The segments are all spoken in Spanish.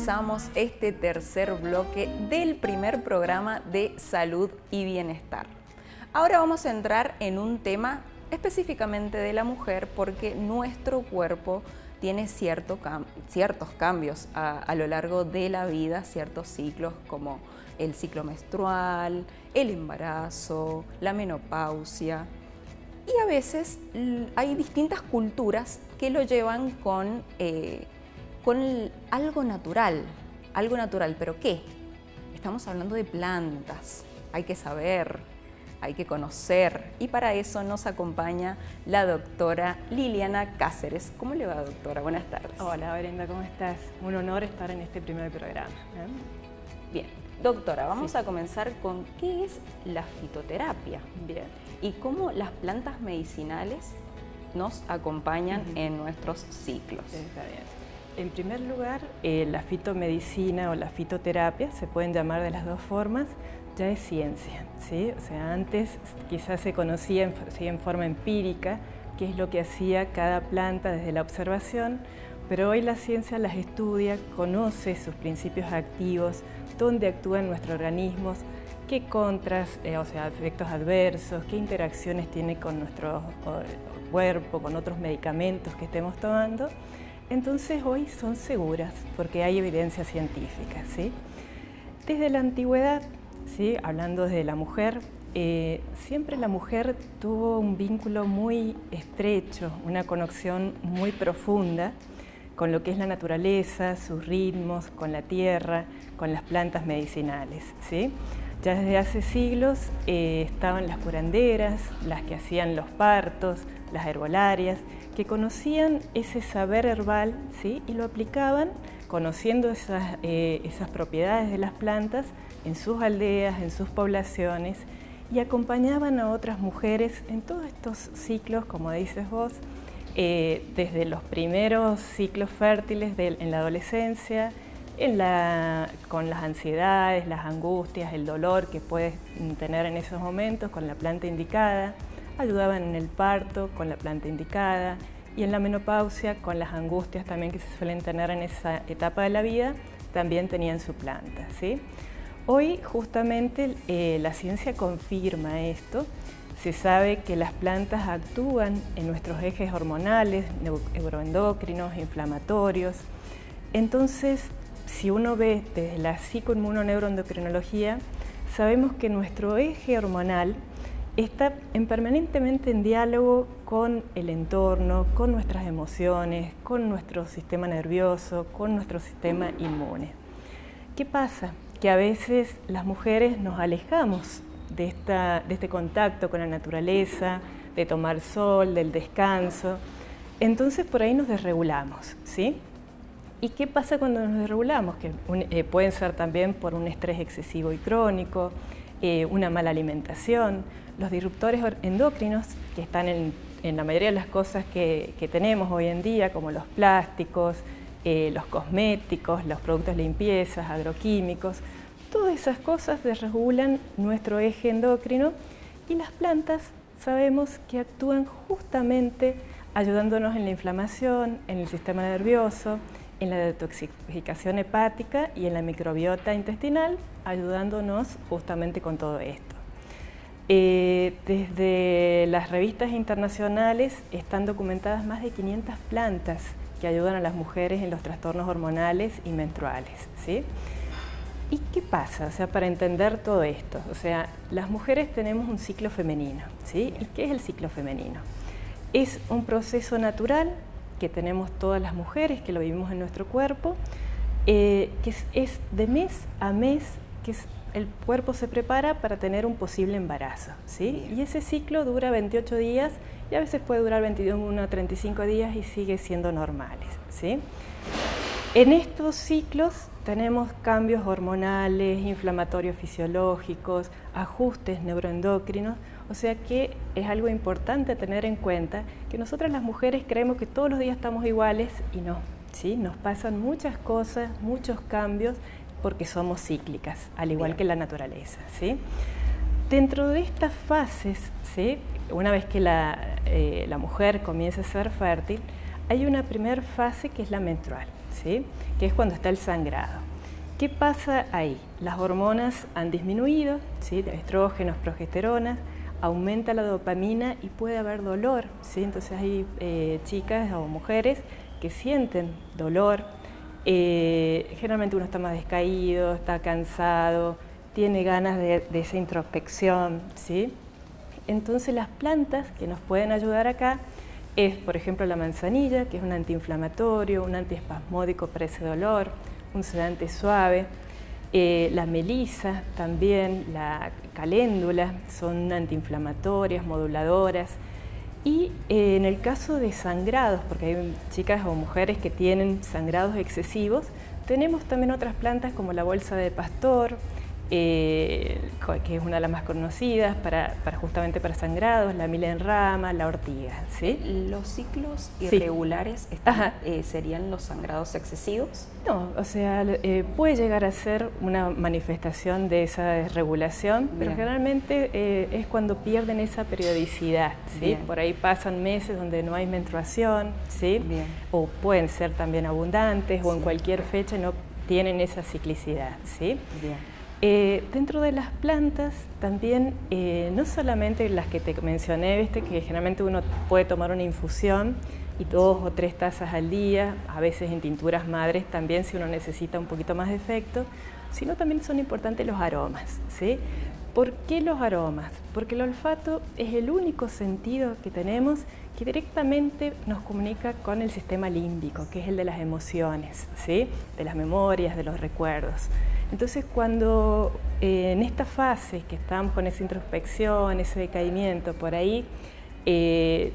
comenzamos este tercer bloque del primer programa de salud y bienestar. Ahora vamos a entrar en un tema específicamente de la mujer porque nuestro cuerpo tiene ciertos cambios a lo largo de la vida, ciertos ciclos como el ciclo menstrual, el embarazo, la menopausia. Y a veces hay distintas culturas que lo llevan con algo natural, ¿pero qué? Estamos hablando de plantas, hay que saber, hay que conocer, y para eso nos acompaña la doctora Liliana Cáceres. ¿Cómo le va, doctora? Buenas tardes. Hola, Brenda, ¿cómo estás? Un honor estar en este primer programa. Bien, doctora, vamos a comenzar con ¿qué es la fitoterapia? Bien. Y cómo las plantas medicinales nos acompañan en nuestros ciclos. Está bien. En primer lugar, la fitomedicina o la fitoterapia, se pueden llamar de las dos formas, ya es ciencia, ¿sí? O sea, antes quizás se conocía en forma empírica qué es lo que hacía cada planta desde la observación, pero hoy la ciencia las estudia, conoce sus principios activos, dónde actúan nuestros organismos, qué contras, o sea, efectos adversos, qué interacciones tiene con nuestro cuerpo, con otros medicamentos que estemos tomando. Entonces hoy son seguras porque hay evidencia científica, ¿sí? Desde la antigüedad, ¿sí? Hablando de la mujer, siempre la mujer tuvo un vínculo muy estrecho, una conexión muy profunda con lo que es la naturaleza, sus ritmos, con la tierra, con las plantas medicinales, ¿sí? Ya desde hace siglos estaban las curanderas, las que hacían los partos, las herbolarias, que conocían ese saber herbal, ¿sí? Y lo aplicaban conociendo esas propiedades de las plantas en sus aldeas, en sus poblaciones, y acompañaban a otras mujeres en todos estos ciclos, como dices vos, desde los primeros ciclos fértiles en la adolescencia, con las ansiedades, las angustias, el dolor que puedes tener en esos momentos con la planta indicada, ayudaban en el parto con la planta indicada y en la menopausia con las angustias también que se suelen tener en esa etapa de la vida, también tenían su planta, ¿sí? Hoy justamente la ciencia confirma esto. Se sabe que las plantas actúan en nuestros ejes hormonales, neuroendocrinos, inflamatorios. Entonces, si uno ve desde la psicoinmunoneuroendocrinología, sabemos que nuestro eje hormonal está permanentemente en diálogo con el entorno, con nuestras emociones, con nuestro sistema nervioso, con nuestro sistema inmune. ¿Qué pasa? Que a veces las mujeres nos alejamos de este contacto con la naturaleza, de tomar sol, del descanso. Entonces por ahí nos desregulamos, ¿sí? ¿Y qué pasa cuando nos desregulamos? Que pueden ser también por un estrés excesivo y crónico, una mala alimentación, los disruptores endocrinos que están en la mayoría de las cosas que tenemos hoy en día, como los plásticos, los cosméticos, los productos de limpieza, agroquímicos, todas esas cosas desregulan nuestro eje endocrino y las plantas sabemos que actúan justamente ayudándonos en la inflamación, en el sistema nervioso, en la detoxificación hepática y en la microbiota intestinal, ayudándonos justamente con todo esto. Desde las revistas internacionales están documentadas más de 500 plantas que ayudan a las mujeres en los trastornos hormonales y menstruales, ¿sí? ¿Y qué pasa? O sea, para entender todo esto, o sea, las mujeres tenemos un ciclo femenino, ¿sí? ¿Y qué es el ciclo femenino? Es un proceso natural que tenemos todas las mujeres, que lo vivimos en nuestro cuerpo, que es de mes a mes, que el cuerpo se prepara para tener un posible embarazo, ¿sí? Y ese ciclo dura 28 días y a veces puede durar 21 a 35 días y sigue siendo normales, ¿sí? En estos ciclos tenemos cambios hormonales, inflamatorios fisiológicos, ajustes neuroendocrinos, o sea que es algo importante tener en cuenta que nosotras las mujeres creemos que todos los días estamos iguales y no, ¿sí? Nos pasan muchas cosas, muchos cambios porque somos cíclicas, al igual que la naturaleza, ¿sí? Dentro de estas fases, ¿sí? Una vez que la mujer comienza a ser fértil, hay una primera fase que es la menstrual, ¿sí? Que es cuando está el sangrado. ¿Qué pasa ahí? Las hormonas han disminuido, ¿sí? Estrógenos, progesteronas, aumenta la dopamina y puede haber dolor, ¿sí? Entonces hay chicas o mujeres que sienten dolor. Generalmente uno está más descaído, está cansado, tiene ganas de esa introspección, ¿sí? Entonces las plantas que nos pueden ayudar acá es, por ejemplo, la manzanilla, que es un antiinflamatorio, un antiespasmódico para ese dolor, un sedante suave. La melisa también, la caléndula, son antiinflamatorias, moduladoras. Y en el caso de sangrados, porque hay chicas o mujeres que tienen sangrados excesivos, tenemos también otras plantas como la bolsa de pastor, que es una de las más conocidas justamente para sangrados, la mila en rama, la ortiga, ¿sí? ¿Los ciclos irregulares serían los sangrados excesivos? No, o sea, puede llegar a ser una manifestación de esa desregulación, pero generalmente es cuando pierden esa periodicidad, ¿sí? Por ahí pasan meses donde no hay menstruación, ¿sí? O pueden ser también abundantes o en cualquier fecha no tienen esa ciclicidad, ¿sí? Dentro de las plantas también, no solamente las que te mencioné, ¿viste? Que generalmente uno puede tomar una infusión y 2 o 3 tazas al día, a veces en tinturas madres también si uno necesita un poquito más de efecto, sino también son importantes los aromas, ¿sí? ¿Por qué los aromas? Porque el olfato es el único sentido que tenemos que directamente nos comunica con el sistema límbico, que es el de las emociones, ¿sí? De las memorias, de los recuerdos. Entonces, cuando en esta fase que estamos con esa introspección, ese decaimiento, por ahí,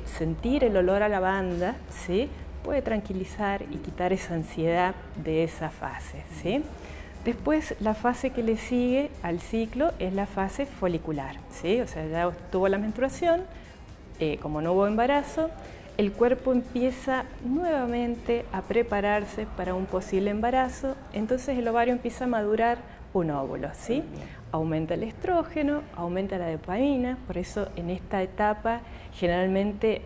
sentir el olor a lavanda, ¿sí? Puede tranquilizar y quitar esa ansiedad de esa fase, ¿sí? Después, la fase que le sigue al ciclo es la fase folicular, ¿sí? O sea, ya tuvo la menstruación, como no hubo embarazo, el cuerpo empieza nuevamente a prepararse para un posible embarazo, entonces el ovario empieza a madurar un óvulo, ¿sí? Aumenta el estrógeno, aumenta la dopamina, por eso en esta etapa generalmente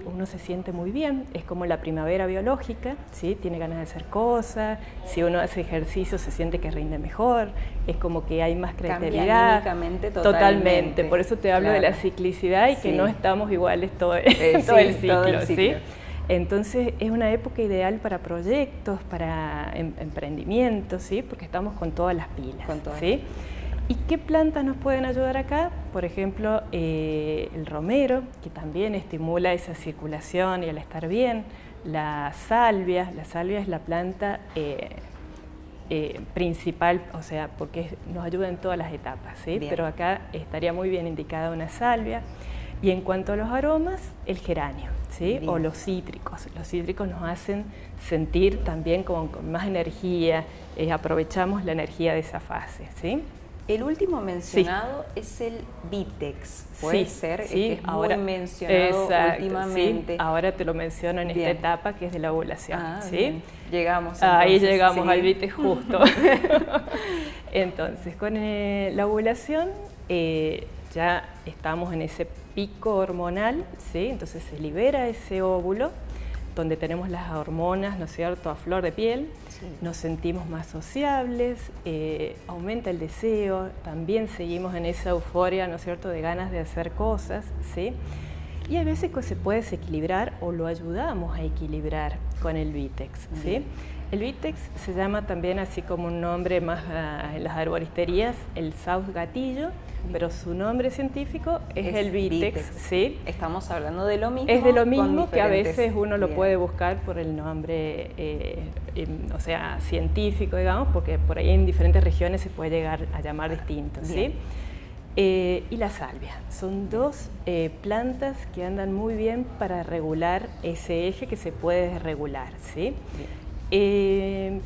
uno se siente muy bien, es como la primavera biológica, ¿sí? Tiene ganas de hacer cosas, si uno hace ejercicio se siente que rinde mejor, es como que hay más creatividad. Cambia anímicamente totalmente. Por eso te hablo de la ciclicidad y que no estamos iguales todo el ciclo, ¿sí? Entonces es una época ideal para proyectos, para emprendimientos, ¿sí? Porque estamos con todas las pilas, ¿sí? ¿Y qué plantas nos pueden ayudar acá? Por ejemplo, el romero, que también estimula esa circulación y el estar bien. La salvia es la planta principal, o sea, porque nos ayuda en todas las etapas, ¿sí? Pero acá estaría muy bien indicada una salvia. Y en cuanto a los aromas, el geranio, ¿sí? O los cítricos. Los cítricos nos hacen sentir también con más energía, aprovechamos la energía de esa fase, ¿sí? El último mencionado es el Vitex, puede ser, que es muy mencionado últimamente. Sí, ahora te lo menciono en esta etapa que es de la ovulación. ¿Sí? Llegamos ahí llegamos al Vitex justo. Entonces, con la ovulación ya estamos en ese pico hormonal, ¿sí? Entonces se libera ese óvulo donde tenemos las hormonas, ¿no es cierto?, a flor de piel, nos sentimos más sociables, aumenta el deseo, también seguimos en esa euforia, ¿no es cierto?, de ganas de hacer cosas, ¿sí? Y a veces se puede desequilibrar o lo ayudamos a equilibrar con el Vitex, ¿sí? El Vitex se llama también, así como un nombre más en las arboristerías, el Saus gatillo, pero su nombre científico es el Vitex, ¿sí? Estamos hablando de lo mismo. Es de lo mismo que a veces uno lo puede buscar por el nombre, o sea, científico, digamos, porque por ahí en diferentes regiones se puede llegar a llamar distinto, ¿sí? Y la salvia. Son dos plantas que andan muy bien para regular ese eje que se puede desregular, ¿sí? En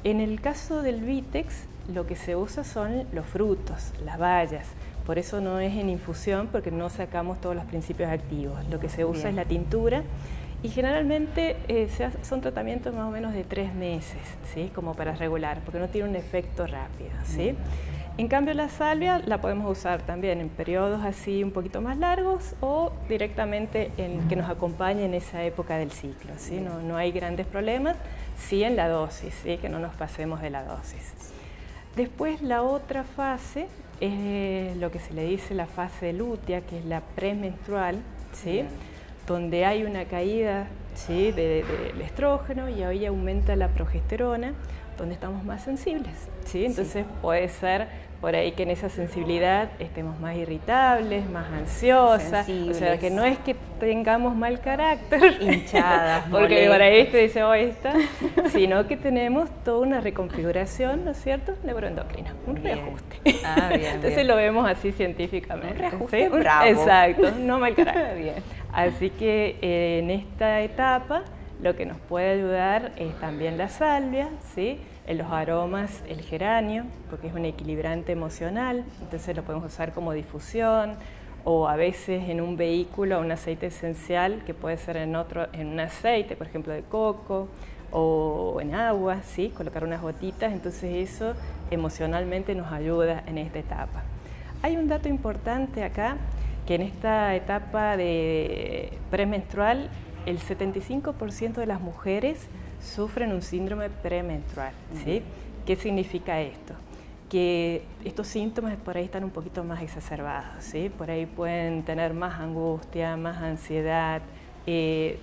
el caso del Vitex, lo que se usa son los frutos, las bayas. Por eso no es en infusión, porque no sacamos todos los principios activos. Lo que se usa es la tintura y generalmente son tratamientos más o menos de 3 meses, ¿sí? Como para regular, porque no tiene un efecto rápido, ¿sí? En cambio, la salvia la podemos usar también en periodos así un poquito más largos o directamente en que nos acompañe en esa época del ciclo, ¿sí? No hay grandes problemas. sí en la dosis, ¿sí? Que no nos pasemos de la dosis. Después la otra fase es lo que se le dice la fase lútea, que es la premenstrual, ¿sí? Donde hay una caída, ¿sí? del estrógeno y ahí aumenta la progesterona, donde estamos más sensibles, ¿sí? Entonces puede ser por ahí que en esa sensibilidad estemos más irritables, más ansiosas, sensibles. O sea, que no es que tengamos mal carácter, hinchadas, porque por ahí te dice, oh, esta, sino que tenemos toda una reconfiguración, ¿no es cierto?, neuroendocrina, un reajuste. Entonces lo vemos así científicamente. Un reajuste, ¿sí? Bravo. Exacto, no mal carácter. Bien. Así que en esta etapa lo que nos puede ayudar es también la salvia, ¿sí? En los aromas, el geranio, porque es un equilibrante emocional, entonces lo podemos usar como difusión, o a veces en un vehículo un aceite esencial que puede ser en un aceite, por ejemplo de coco, o en agua, ¿sí? Colocar unas gotitas, entonces eso emocionalmente nos ayuda en esta etapa. Hay un dato importante acá, que en esta etapa de premenstrual el 75% de las mujeres sufren un síndrome premenstrual, ¿sí? ¿Qué significa esto? Que estos síntomas por ahí están un poquito más exacerbados, ¿sí? Por ahí pueden tener más angustia, más ansiedad,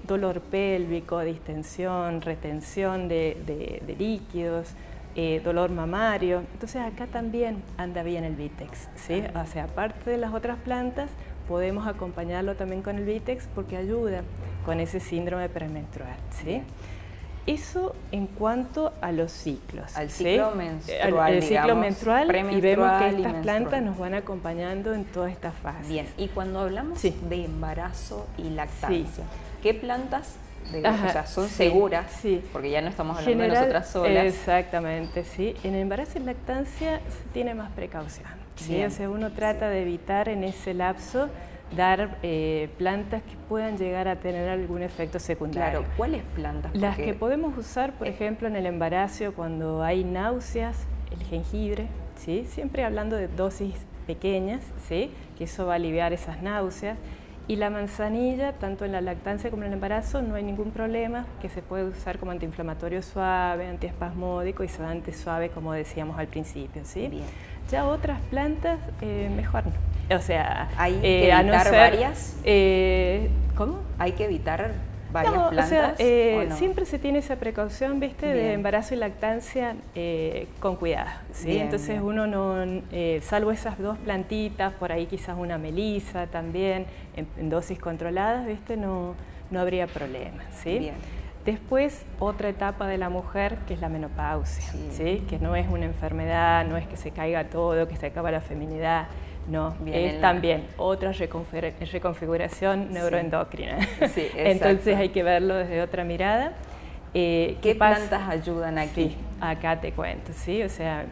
dolor pélvico, distensión, retención de líquidos, dolor mamario. Entonces acá también anda bien el Vitex, ¿sí? O sea, aparte de las otras plantas, podemos acompañarlo también con el Vitex porque ayuda con ese síndrome premenstrual, ¿sí? Eso en cuanto a los ciclos. Al ciclo menstrual, al ciclo menstrual, y vemos que estas menstrual. Plantas nos van acompañando en toda esta fase. Bien, y cuando hablamos de embarazo y lactancia, ¿qué plantas o sea, son seguras? Sí. Porque ya no estamos hablando de nosotras solas. Exactamente, sí. En embarazo y lactancia se tiene más precaución, ¿sí? O sea, uno trata de evitar en ese lapso dar plantas que puedan llegar a tener algún efecto secundario. Claro, ¿cuáles plantas? Las que podemos usar, por ejemplo, en el embarazo cuando hay náuseas, el jengibre, ¿sí? Siempre hablando de dosis pequeñas, ¿sí? Que eso va a aliviar esas náuseas. Y la manzanilla, tanto en la lactancia como en el embarazo, no hay ningún problema, que se puede usar como antiinflamatorio suave, antiespasmódico y sedante suave, como decíamos al principio, ¿sí? Bien. Ya otras plantas, mejor no. O sea, ¿hay que evitar varias? ¿Cómo? ¿Hay que evitar varias plantas? O sea, ¿o no? Siempre se tiene esa precaución, ¿viste? Bien. De embarazo y lactancia con cuidado, ¿sí? Bien, entonces bien. Uno no, salvo esas dos plantitas, por ahí quizás una melisa también, en dosis controladas, ¿viste? No habría problema, ¿sí? Bien. Después, otra etapa de la mujer, que es la menopausia, ¿sí? Que no es una enfermedad, no es que se caiga todo, que se acaba la feminidad, no, es también otra reconfiguración neuroendocrina. Sí, entonces hay que verlo desde otra mirada. ¿Qué plantas ayudan aquí? Sí, acá te cuento, ¿sí? O sea,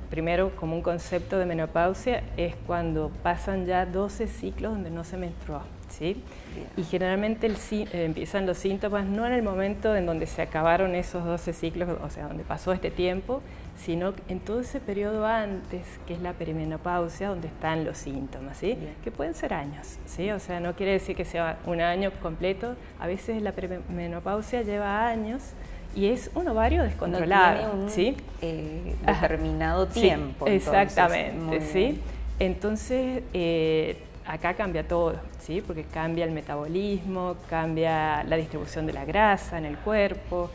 primero, como un concepto de menopausia, es cuando pasan ya 12 ciclos donde no se menstruó, ¿sí? Bien. Y generalmente empiezan los síntomas no en el momento en donde se acabaron esos 12 ciclos, o sea, donde pasó este tiempo, sino en todo ese periodo antes, que es la perimenopausia, donde están los síntomas, ¿sí? Que pueden ser años, ¿sí? O sea, no quiere decir que sea un año completo, a veces la perimenopausia lleva años y es un ovario descontrolado, no tiene un, ¿sí? Determinado tiempo. Sí, entonces, exactamente, ¿sí? Entonces, acá cambia todo, ¿sí? Porque cambia el metabolismo, cambia la distribución de la grasa en el cuerpo,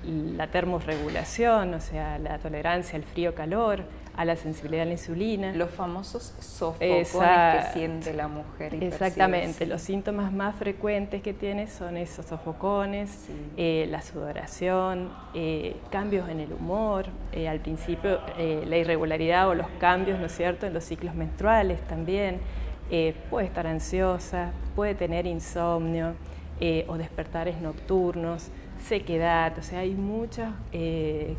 la termorregulación, o sea, la tolerancia al frío-calor, a la sensibilidad a la insulina. Los famosos sofocones que siente la mujer. Exactamente, los síntomas más frecuentes que tiene son esos sofocones, la sudoración, cambios en el humor, al principio la irregularidad o los cambios, ¿no es cierto?, en los ciclos menstruales también, puede estar ansiosa, puede tener insomnio o despertares nocturnos, sequedad, o sea, hay muchas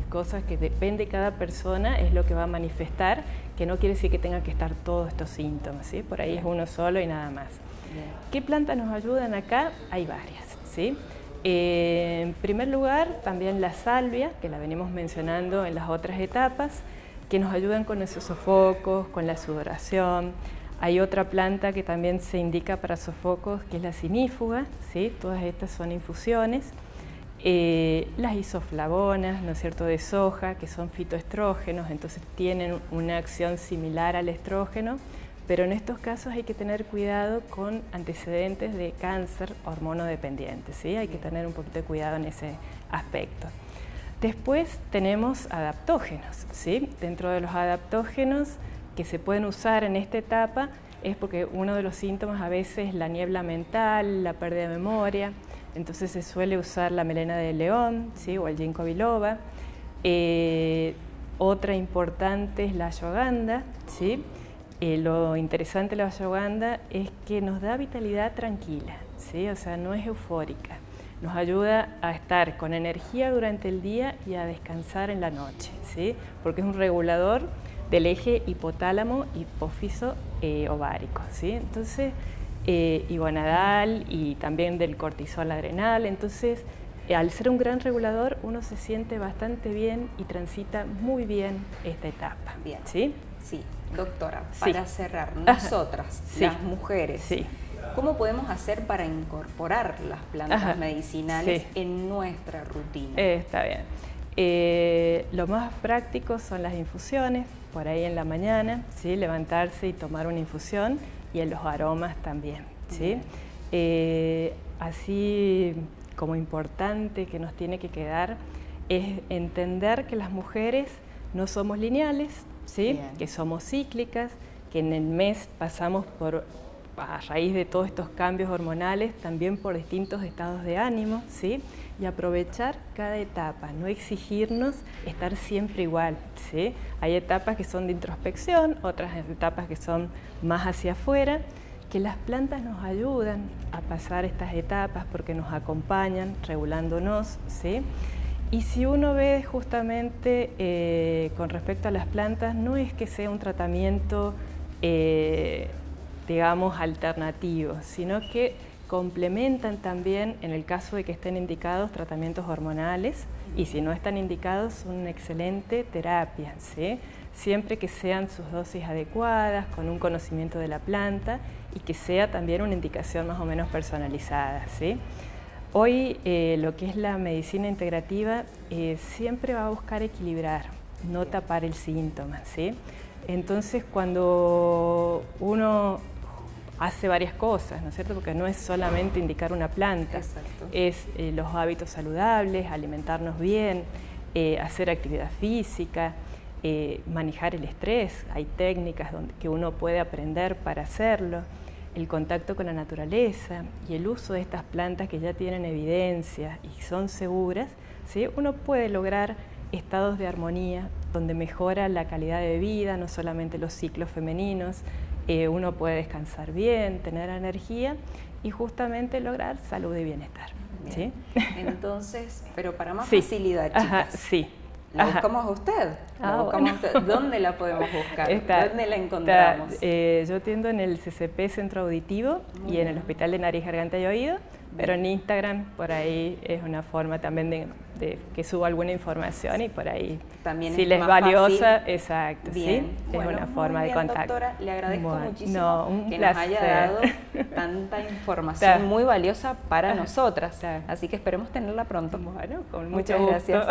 cosas que depende de cada persona, es lo que va a manifestar, que no quiere decir que tengan que estar todos estos síntomas, ¿sí? Por ahí es uno solo y nada más. Bien. ¿Qué plantas nos ayudan acá? Hay varias, ¿sí? En primer lugar, también la salvia, que la venimos mencionando en las otras etapas, que nos ayudan con esos sofocos, con la sudoración. Hay otra planta que también se indica para sofocos, que es la sinífuga, ¿sí? Todas estas son infusiones. las isoflavonas, ¿no es cierto?, de soja, que son fitoestrógenos, entonces tienen una acción similar al estrógeno, pero en estos casos hay que tener cuidado con antecedentes de cáncer hormonodependiente, ¿sí? Hay que tener un poquito de cuidado en ese aspecto. Después tenemos adaptógenos, ¿sí? Dentro de los adaptógenos que se pueden usar en esta etapa es porque uno de los síntomas a veces es la niebla mental, la pérdida de memoria, entonces se suele usar la melena de león, ¿sí?, o el ginkgo biloba. Otra importante es la ashwagandha, ¿sí? Lo interesante de la ashwagandha es que nos da vitalidad tranquila, ¿sí? O sea, no es eufórica. Nos ayuda a estar con energía durante el día y a descansar en la noche, ¿sí? Porque es un regulador del eje hipotálamo, hipófiso, ovárico, ¿sí? Entonces, iguanadal y también del cortisol adrenal. Entonces, al ser un gran regulador, uno se siente bastante bien y transita muy bien esta etapa. Bien. ¿Sí? Sí. Doctora, para cerrar, nosotras, las mujeres, ¿cómo podemos hacer para incorporar las plantas medicinales en nuestra rutina? Está bien. Lo más práctico son las infusiones, por ahí en la mañana, ¿sí? Levantarse y tomar una infusión, y en los aromas también, ¿sí? Así como importante que nos tiene que quedar es entender que las mujeres no somos lineales, ¿sí? Que somos cíclicas, que en el mes pasamos por, a raíz de todos estos cambios hormonales, también por distintos estados de ánimo, ¿sí? Y aprovechar cada etapa, no exigirnos estar siempre igual, ¿sí? Hay etapas que son de introspección, otras etapas que son más hacia afuera, que las plantas nos ayudan a pasar estas etapas porque nos acompañan regulándonos, ¿sí? Y si uno ve justamente con respecto a las plantas, no es que sea un tratamiento, digamos, alternativo, sino que complementan también, en el caso de que estén indicados, tratamientos hormonales, y si no están indicados, son una excelente terapia, ¿sí? Siempre que sean sus dosis adecuadas, con un conocimiento de la planta, y que sea también una indicación más o menos personalizada, ¿sí? Hoy lo que es la medicina integrativa siempre va a buscar equilibrar, no tapar el síntoma, ¿sí? Entonces, cuando uno hace varias cosas, ¿no es cierto? Porque no es solamente indicar una planta, es los hábitos saludables, alimentarnos bien, hacer actividad física, manejar el estrés, hay técnicas que uno puede aprender para hacerlo, el contacto con la naturaleza y el uso de estas plantas que ya tienen evidencia y son seguras, ¿sí? Uno puede lograr estados de armonía donde mejora la calidad de vida, no solamente los ciclos femeninos, uno puede descansar bien, tener energía y justamente lograr salud y bienestar. ¿Sí? Entonces, pero para más facilidad, chicas. Ajá, sí. ¿La buscamos a usted? ¿Dónde la podemos buscar? ¿Dónde la encontramos? Yo atiendo en el CCP Centro Auditivo y en el Hospital de Nariz, Garganta y Oído, pero en Instagram por ahí es una forma también de que subo alguna información y por ahí también si es les más valiosa, fácil. Exacto, Bien. ¿sí? Es una forma de contacto. Doctora, le agradezco muchísimo que placer. nos haya dado tanta información muy valiosa para nosotras. Así que esperemos tenerla pronto. Bueno, con muchas mucho gracias.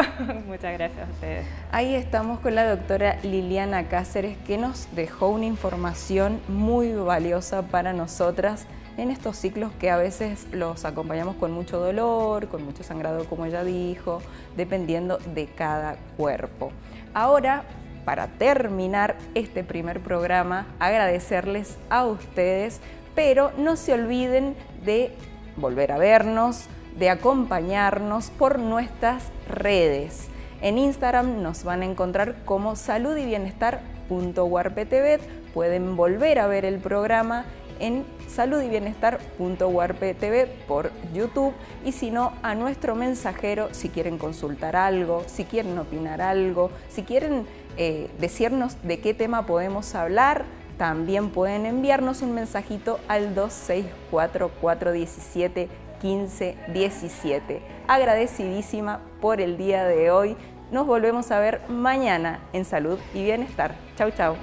Muchas gracias a ustedes. Ahí estamos con la doctora Liliana Cáceres, que nos dejó una información muy valiosa para nosotras en estos ciclos que a veces los acompañamos con mucho dolor, con mucho sangrado, como ella dijo, dependiendo de cada cuerpo. Ahora, para terminar este primer programa, agradecerles a ustedes, pero no se olviden de volver a vernos, de acompañarnos por nuestras redes. En Instagram nos van a encontrar como saludyBienestar.warptv. Pueden volver a ver el programa en saludyBienestar.warptv por YouTube, y si no, a nuestro mensajero si quieren consultar algo, si quieren opinar algo, si quieren decirnos de qué tema podemos hablar, también pueden enviarnos un mensajito al 264-417-1517. Agradecidísima por el día de hoy. Nos volvemos a ver mañana en Salud y Bienestar. Chau, chau.